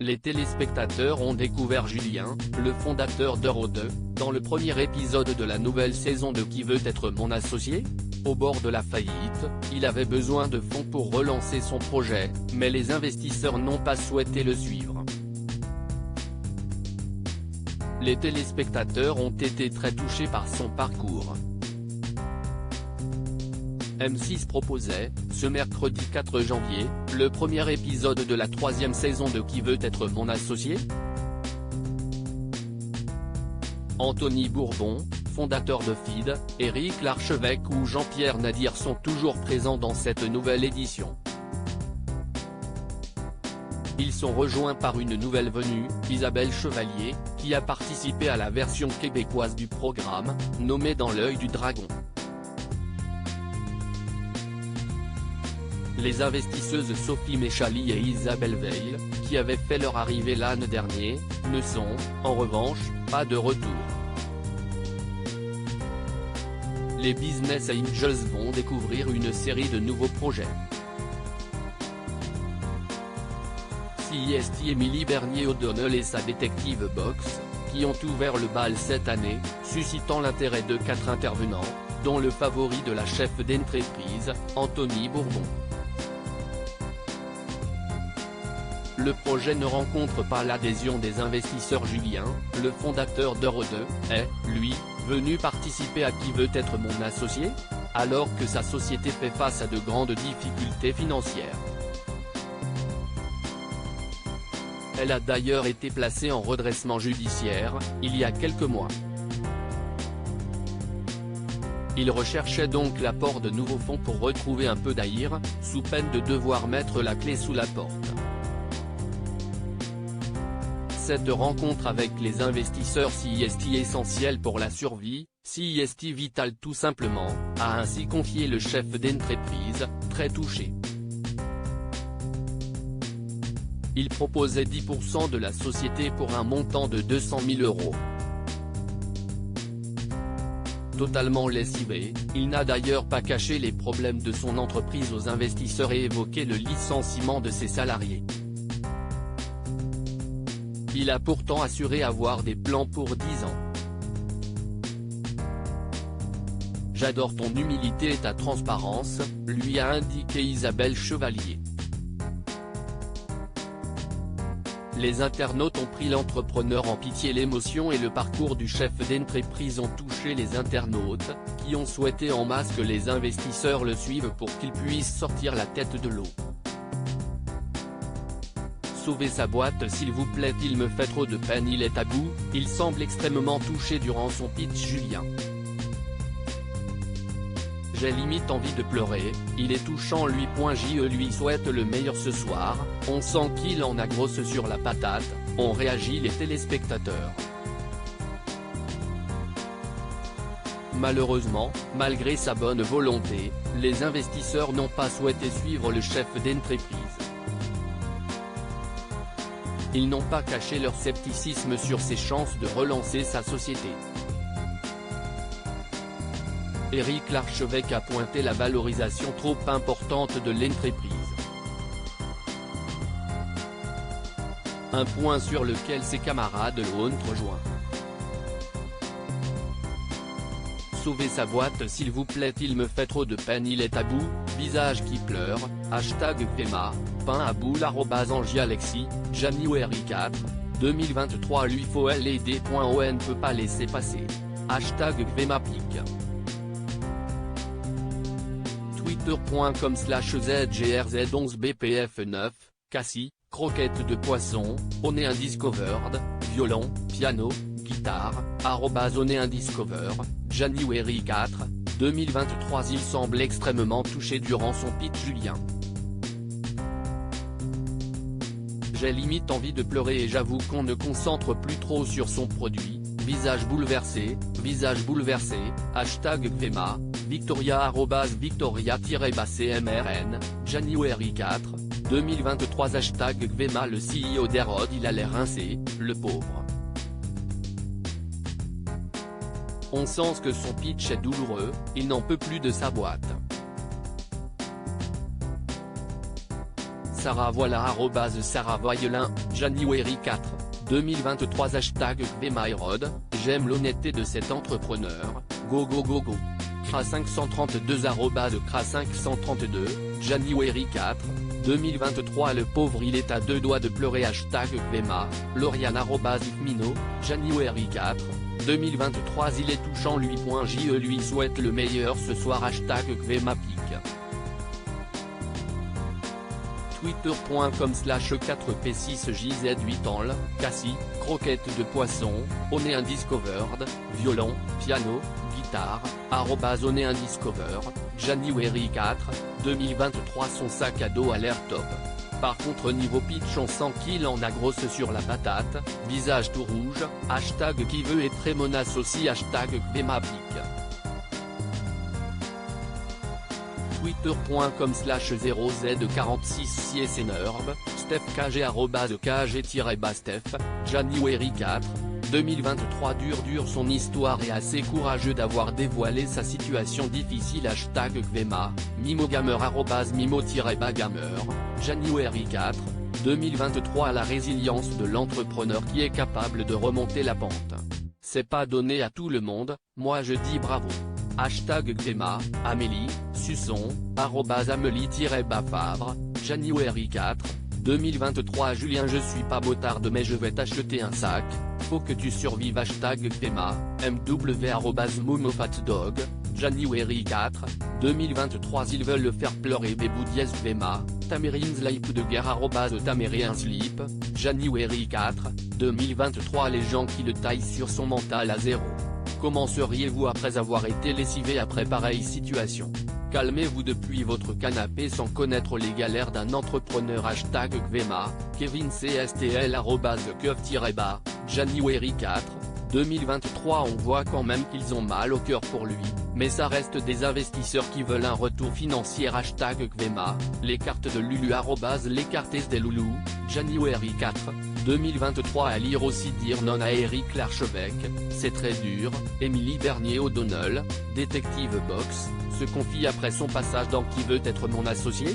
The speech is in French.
Les téléspectateurs ont découvert Julien, le fondateur d'Euro2, dans le premier épisode de la nouvelle saison de Qui veut être mon associé ? Au bord de la faillite, il avait besoin de fonds pour relancer son projet, mais les investisseurs n'ont pas souhaité le suivre. Les téléspectateurs ont été très touchés par son parcours. M6 proposait, ce mercredi 4 janvier, le premier épisode de la troisième saison de Qui veut être mon associé ? Anthony Bourbon, fondateur de Feed, Éric Larchevêque ou Jean-Pierre Nadir sont toujours présents dans cette nouvelle édition. Ils sont rejoints par une nouvelle venue, Isabelle Chevalier, qui a participé à la version québécoise du programme, nommée Dans l'œil du dragon. Les investisseuses Sophie Méchali et Isabelle Veil, qui avaient fait leur arrivée l'an dernier, ne sont, en revanche, pas de retour. Les Business Angels vont découvrir une série de nouveaux projets. CIST Émilie Bernier-O'Donnell et sa détective Box, qui ont ouvert le bal cette année, suscitant l'intérêt de 4 intervenants, dont le favori de la chef d'entreprise, Anthony Bourbon. Le projet ne rencontre pas l'adhésion des investisseurs. Julien, le fondateur d'Euro2, est, lui, venu participer à Qui veut être mon associé ? Alors que sa société fait face à de grandes difficultés financières. Elle a d'ailleurs été placée en redressement judiciaire, il y a quelques mois. Il recherchait donc l'apport de nouveaux fonds pour retrouver un peu d'air, sous peine de devoir mettre la clé sous la porte. Cette rencontre avec les investisseurs CIST essentielle pour la survie, CIST Vital tout simplement, a ainsi confié le chef d'entreprise, très touché. Il proposait 10% de la société pour un montant de 200 000 €. Totalement lessivé, il n'a d'ailleurs pas caché les problèmes de son entreprise aux investisseurs et évoqué le licenciement de ses salariés. Il a pourtant assuré avoir des plans pour 10 ans. J'adore ton humilité et ta transparence, lui a indiqué Isabelle Chevalier. Les internautes ont pris l'entrepreneur en pitié. L'émotion et le parcours du chef d'entreprise ont touché les internautes, qui ont souhaité en masse que les investisseurs le suivent pour qu'il puisse sortir la tête de l'eau. Sauvez sa boîte s'il vous plaît, il me fait trop de peine, il est à bout, il semble extrêmement touché durant son pitch. Julien. J'ai limite envie de pleurer, il est touchant je lui souhaite le meilleur ce soir, on sent qu'il en a grosse sur la patate, ont réagi les téléspectateurs. Malheureusement, malgré sa bonne volonté, les investisseurs n'ont pas souhaité suivre le chef d'entreprise. Ils n'ont pas caché leur scepticisme sur ses chances de relancer sa société. Éric Larchevêque a pointé la valorisation trop importante de l'entreprise. Un point sur lequel ses camarades l'ont rejoint. Sauvez sa boîte s'il vous plaît, il me fait trop de peine, il est à bout, visage qui pleure, #FEMA, pain à boule @AngiAlexis, JaniWery4, 2023 lui faut l'aider. On ne peut pas laisser passer. #FEMAPIC. Twitter.com/ZGRZ11BPF9, Cassie, croquettes de poisson, OnéUndiscovered, violon, piano, guitare, @OnéUndiscover, JaniWery4, 2023 Il semble extrêmement touché durant son pitch. Julien. J'ai limite envie de pleurer et j'avoue qu'on ne concentre plus trop sur son produit, visage bouleversé, #FEMA, Victoria @Victoria-CMRN, JaniWery4, 2023 #FEMA. Le CEO d'Erod, il a l'air rincé, le pauvre. On sent que son pitch est douloureux, il n'en peut plus de sa boîte. Sarah voilà Sarah Voyelin, January 4, 2023 Hashtag #KvemaErode, j'aime l'honnêteté de cet entrepreneur, go go go go. Kra532 Kra532, January 4, 2023 Le pauvre il est à deux doigts de pleurer #Kvema, Lauriane @Mino, January 4, 2023 il est touchant lui.je lui souhaite le meilleur ce soir #KvemaPic. Twitter.com/4p6jz8 angle, Cassie, croquette de poisson, Onéindiscovered, violon, piano, guitare, @Onéindiscover, January 4, 2023 son sac à dos a l'air top. Par contre niveau pitch on sent qu'il en a grosse sur la patate, visage tout rouge, #qui veut et très monasse aussi #KvemaPic. Twitter.com/0z46csnerb, StephKG @KG-Bastef, January 4, 2023 dur son histoire et assez courageux d'avoir dévoilé sa situation difficile #Kvema, Mimogamer @Mimo-Bagamer, January 4, 2023 à la résilience de l'entrepreneur qui est capable de remonter la pente. C'est pas donné à tout le monde, moi je dis bravo. #Kvema, Amélie, Susson, @Amélie-Bafavre, January 4, 2023 Julien je suis pas botarde mais je vais t'acheter un sac, faut que tu survives #Kvema, MW @MomoFatDog, January 4, 2023 ils veulent le faire pleurer Bébou dièse Kvema, Tamerinslip de guerre @Tamerinslip, January 4, 2023 les gens qui le taillent sur son mental à zéro. Comment seriez-vous après avoir été lessivé après pareille situation? Calmez-vous depuis votre canapé sans connaître les galères d'un entrepreneur #Kvema, Kevin CSTL @Kev-Bas, January 4, 2023 on voit quand même qu'ils ont mal au cœur pour lui, mais ça reste des investisseurs qui veulent un retour financier #Kvema, les cartes de Lulu les cartes des loulous, January 4, 2023 à lire aussi dire non à Eric Larchevêque, c'est très dur, Émilie Bernier O'Donnell, détective box, se confie après son passage dans Qui veut être mon associé?